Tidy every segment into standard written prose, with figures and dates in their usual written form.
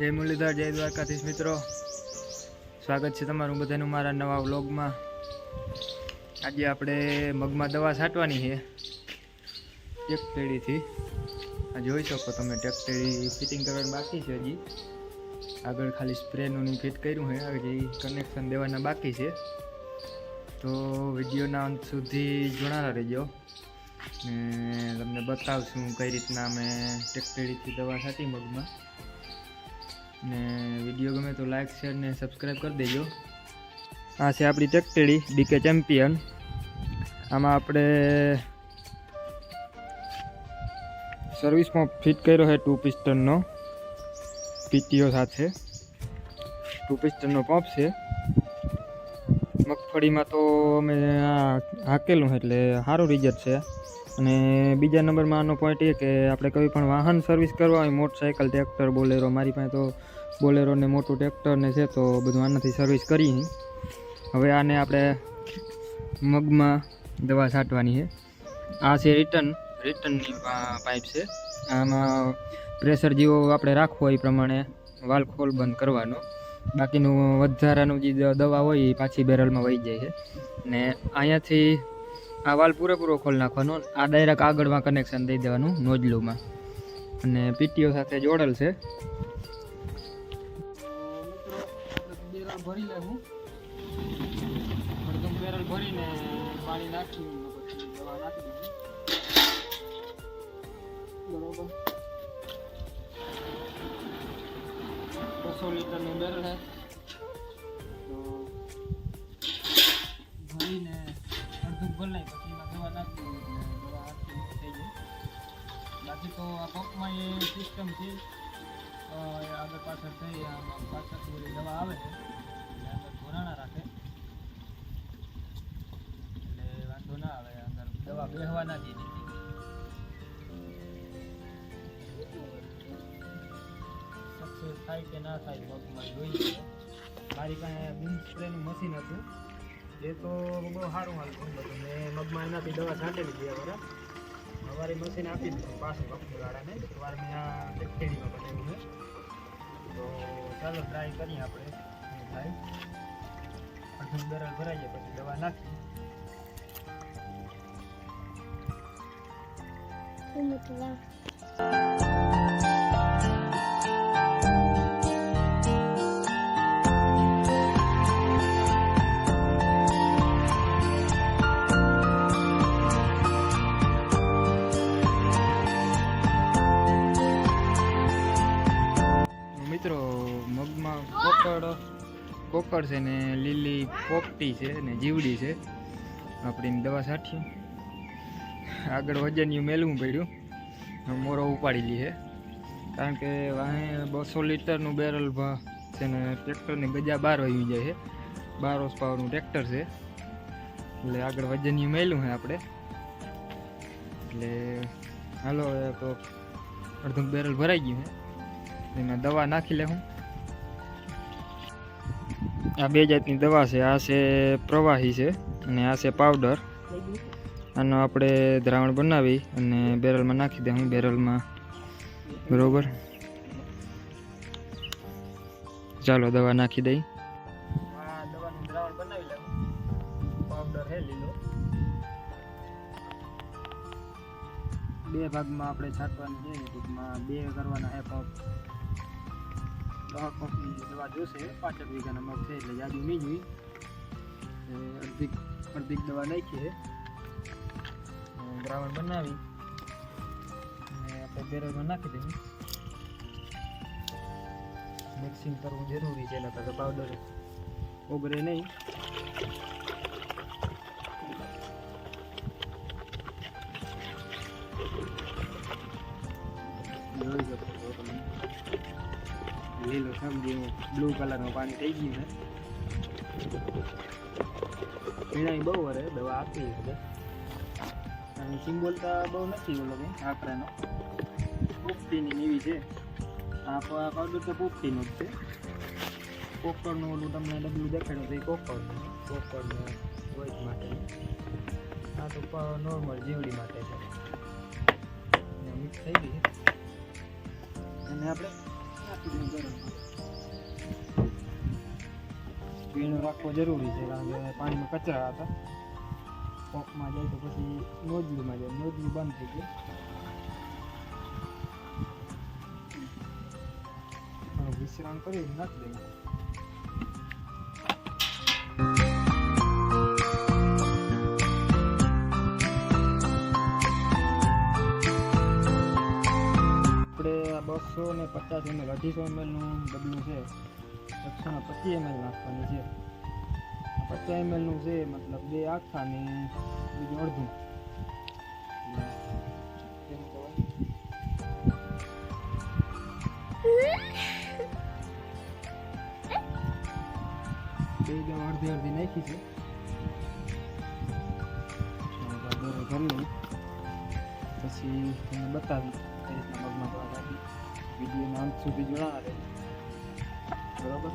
જય મુરલીધર, જય દ્વારકાધીશ મિત્રો, સ્વાગત છે તમારું બધાનું મારા નવા વ્લોગમાં। આજે આપણે મગમાં દવા છાંટવાની છે ટેકટેડીથી। આ જોઈ શકો તમે, ટેકટેડી ફિટિંગ કરવાનું બાકી છે હજી। આગળ ખાલી સ્પ્રેનું ફિટ કર્યું છે, હજી કનેક્શન દેવાના બાકી છે। તો વિડીયોના અંત સુધી જોડાના રહેજો ને તમને બતાવશું કઈ રીતના અમે ટેકટેડીથી દવા છાંટી મગમાં। ને વિડીયો ગમે તો લાઈક શેર ને સબસ્ક્રાઈબ કરી દેજો। આ છે આપણી ટેકટેડી ડીકે ચેમ્પિયન। આમાં આપણે સર્વિસ પંપ ફિટ કર્યો છે 2 પિસ્ટનનો પીટીઓ સાથે। 2 પિસ્ટનનો પંપ છે। મગફળીમાં તો અમે હાકેલું એટલે સારું રિઝલ્ટ છે। અને બીજા નંબરમાં આનો પોઈન્ટ એ કે આપણે કોઈ પણ વાહન સર્વિસ કરવા હોય, મોટરસાઇકલ, ટ્રેક્ટર, બોલેરો, મારી પાસે તો બોલેરો ને મોટું ટ્રેક્ટર ને છે, તો બધું આનાથી સર્વિસ કરી। હવે આને આપણે મગમાં દવા છાંટવાની છે। આ છે રિટર્નની પાઇપ છે। આમાં પ્રેશર જેવો આપણે રાખવો એ પ્રમાણે વાલ્વ ખોલ બંધ કરવાનો। બાકીનું વધારાનું જે દવા હોય એ પાછી બેરલમાં વહી જાય છે। ને અહીંયાથી આ વાલ્વ પૂરેપૂરો ખોલ નાખવાનો। આ ડાયરેક્ટ આગળમાં કનેક્શન દઈ દેવાનું નોઝલુમાં, અને પીટીઓ સાથે જોડેલ છે। બેરલ ભરી લેવું, અડધું બેરલ ભરીને પાણી નાખી પછી દવા નાખી દેવું, બરોબર। 200 લીટરનું બેરલ છે, તો ભરીને અડધું ભરાય પછી એમાં દવા નાખી દેવું એટલે દવા આખી થઈ જાય। બાકી તો આ પંપમાં એ સિસ્ટમ છે, આગળ પાછળ થઈ આમાં પાછળ દવા આવે છે એટલે આગળ ધોરાણા રાખે એટલે વાંધો ના આવે, અંદર દવા બેહવા ના દે। સક્સેસ થાય કે ના થાય મગમાં જોઈએ। મારી પાસે બૂમ સ્પ્રેનું મશીન હતું, એ તો બહુ સારું હાલતું બધું। મેં મગમાં એનાથી દવા છાંટેલી હતી બરાબર। અમારી મશીન આપી દીધું પાછું કંપનીવાળાને, વાર મેં આ ટેકટેડીમાં બનાવ્યું છે। તો ચાલો ટ્રાય કરીએ આપણે શું થાય। અડધું બેરલ ભરાઈ જાય પછી દવા નાખી। મિત્રો મગમાં કોકડ છે ને લીલી પોપટી છે ને જીવડી છે, આપણી દવા છાંટ્યું। આગળ વજનિયું મેલવું પડ્યું, મોરો ઉપાડી લી છે, કારણ કે વાહે 200 લીટરનું બેરલ છે ને ટ્રેક્ટરની ગજા 12 વહી જાય છે। 12 હોર્સ પાવરનું ટ્રેક્ટર છે એટલે આગળ વજનિયું મેલું છે આપણે, એટલે હાલો તો અડધું બેરલ ભરાઈ ગયું છે, એમાં દવા નાખી લેવું। આ 2 જાતની દવા છે, આ છે પ્રવાહી છે અને આ છે પાવડર। આનો આપણે દ્રાવણ બનાવી અને બેરલમાં નાખી દઉં, બેરલમાં બરોબર। ચાલો દવા નાખી દઈ। આ દવાનું દ્રાવણ બનાવી લેવું, પાવડર છે લીલો। 2 ભાગમાં આપણે છાંટવાની છે, ટૂંકમાં 2 કરવાના છે પંપ। 10 પંપની દવા જોશે, 5 વીઘાના મગ છે એટલે જાજુ નહીં જોઈ, અડધી દવા નાખી છે। દ્રાવણ બનાવી અને આપણે બેરલમાં નાખી દઈએ। મિક્સિંગ કરવું જરૂરી છે, એટલે તો પાવડર ઓગળે નહીં। જોઈ શકો છો તમે, લીલો સમજી બ્લુ કલરનું પાણી થઈ ગયું છે। પીણાઈ બહુ વરે દવા આપી છે, અને સિમ્બોલ તો બહુ નથી ઓલો કંઈ આકરાનો, પોપટીની એવી છે। આ પાવડર તો પોપટીનું જ છે। કોકડનું ઓલું તમને ડબલું દેખાડ્યું તો એ કોકડનું વોઇસ માટે, આ તો નોર્મલ જીવડી માટે છે। મિક્સ થઈ ગઈ અને આપણે ભીણું રાખવો જરૂરી છે કારણ કે પાણીમાં કચરા હતા. પંપમાં જાય તો પછી નોઝલુમાં જાય, નોઝલું બંધ થઈ ગયું. વિશ્રામ કરી નાખી દઈએ. આપણે 250 ml 250 ml નું ડબલું છે, 125 ml નાખવાની છે. 50 ml નું છે, મતલબ 2 આખા ને બીજું અડધું. અડધી નાખી છે. ભરી લઈ પછી તમને બતાવી કઈ રીતના મગમાં દવા કાઢી. વિડીયોના અંત સુધી જોડાવા રહે. બરાબર.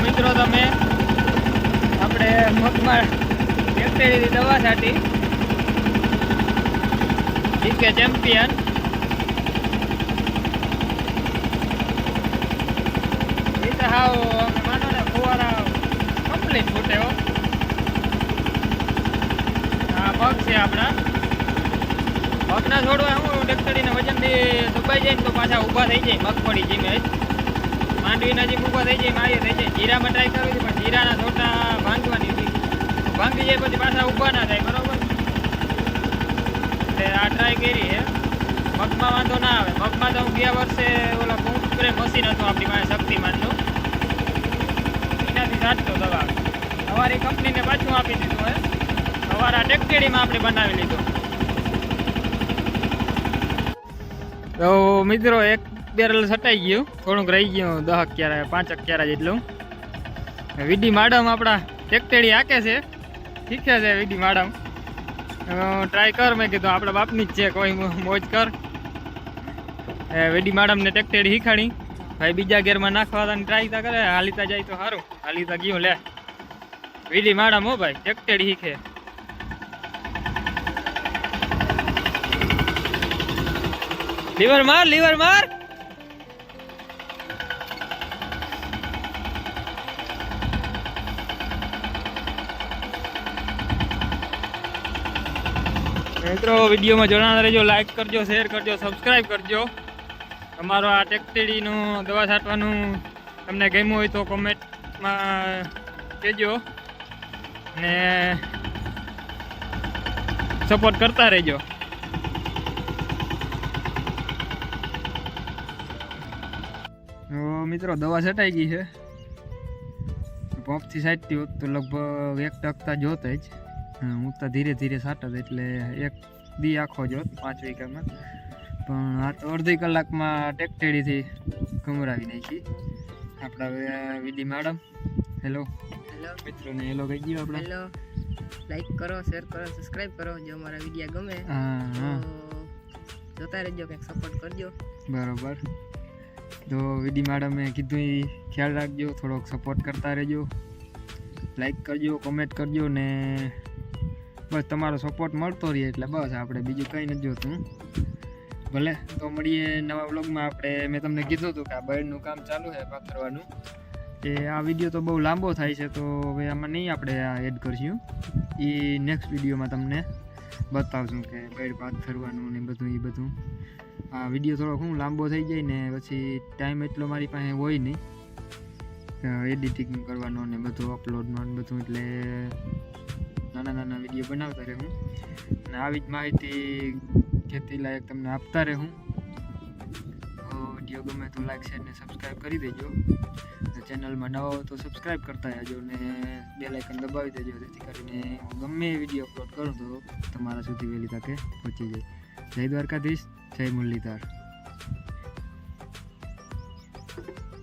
મિત્રો તમે આપણે મગમાં બેક્ટેરિયાની દવા છાંટી જીકે ચેમ્પિયન. એ તો હાવ માનો ને ફુવારા કમ્પ્લીટ ફૂટે હો. આ મગ છે આપણા. મગના છોડવા હું બેક્ટેરિયાના વજન બી દબાઈ જાય ને તો પાછા ઊભા થઈ જાય. મગફળી જીમે માંડવીના જે ઊભા થઈ જાય મારી થઈ જાય. જીરામાં ટ્રાય કરવી હતી પણ જીરાના છોટા ભાંગવાની હતી. ભાંગી જાય પછી પાછા ઊભા ના થાય. બરોબર. એટલે આ ટ્રાય કરી છે. મગમાં વાંધો ના આવે. મગમાં તો હું ગયા વર્ષે ઓલા પંપ સ્પ્રે મશીન હતું આપણી પાસે શક્તિમાનનું, એનાથી છાંટતો દવા. અમારી કંપનીને પાછું આપી દીધું હે. અમારા ટેક્ટેડીમાં આપણે બનાવી લીધું. તો મિત્રો એક બેરલ છટાઈ ગયું, થોડુંક રહી ગયું 10 ક્યારા 5 ક્યારા જેટલું. વીડી માડમ આપણા ટેક્ટેડી હાકે છે, શીખે છે વીડી માડમ. ટ્રાય કર, મેં કીધું આપણા બાપની જ છે, કોઈ મોજ કર. વીડી માડમને ટેક્ટેડી શીખાડી. ભાઈ બીજા ગેરમાં નાખવાની ટ્રાય તા કરે, હાલીતા જાય તો સારું. હાલીતા ગયું લે વીડી માડા મો ભાઈ ટેકટેડી શીખે. લીવર માર લીવર માર. મિત્રો વિડીયોમાં જોડાના રહેજો, લાઈક કરજો, શેર કરજો, સબસ્ક્રાઈબ કરજો. તમારો આ ટેકટેડીનું દવા છાંટવાનું તમને ગમ્યું હોય તો કોમેન્ટમાં કહેજો ને સપોર્ટ કરતા રહેજો. મિત્રો દવા છટાઈ ગઈ છે. પંપથી છાંટતી હોત તો લગભગ 1 ટકતા જોત જ. હું તો ધીરે ધીરે છાંટત એટલે 1 દી આખો જોત 5 વીઘામાં. પણ આ તો અડધી કલાકમાં ટેકટેડીથી કમરાવી નાખી આપણા વિધિ મેડમ. હેલો મિત્રોને હેલો કહી દઈએ આપણે. હેલો, લાઈક કરો, શેર કરો, સબસ્ક્રાઇબ કરો. જો અમારા વિડીયો ગમે તો જોતા રહેજો, કંઈક સપોર્ટ કરજો. બરોબર. તો વિધિ મેડમે કીધું એ ખ્યાલ રાખજો, થોડોક સપોર્ટ કરતા રહેજો, લાઈક કરજો, કોમેન્ટ કરજો ને બસ તમારો સપોર્ટ મળતો રહે એટલે બસ આપણે બીજું કંઈ નથી જોતું. ભલે તો મળીએ નવા વ્લોગમાં. મેં તમને કીધું હતું કે આ બળનું કામ ચાલુ છે પાથરવાનું. એ આ વિડીયો તો બહુ લાંબો થાય છે તો હવે આમાં નહીં આપણે આ એડ કરશું. એ નેક્સ્ટ વિડીયોમાં તમને બતાવશું કે બળ પાથરવાનું ને બધું. આ વિડીયો થોડોક લાંબો થઈ જાય ને પછી ટાઈમ એટલો મારી પાસે હોય નહીં એડિટિંગ કરવાનો ને બધું અપલોડનો ને બધું, એટલે નાના વિડીયો બનાવતા રહું અને આવી જ માહિતી ખેતી લાયક તમને આપતા રહું. તો વિડીયો ગમે તો લાઈક શેર ને સબસ્ક્રાઈબ કરી દેજો. ચેનલમાં નવા હો તો સબસ્ક્રાઈબ કરતા રહેજો ને બેલ આઇકન દબાવી દેજો, જેથી કરીને ગમે વિડીયો અપલોડ કરું તો તમારા સુધી વહેલી તકે પહોંચી જાય. જય દ્વારકાધીશ, જય મુરલીધર.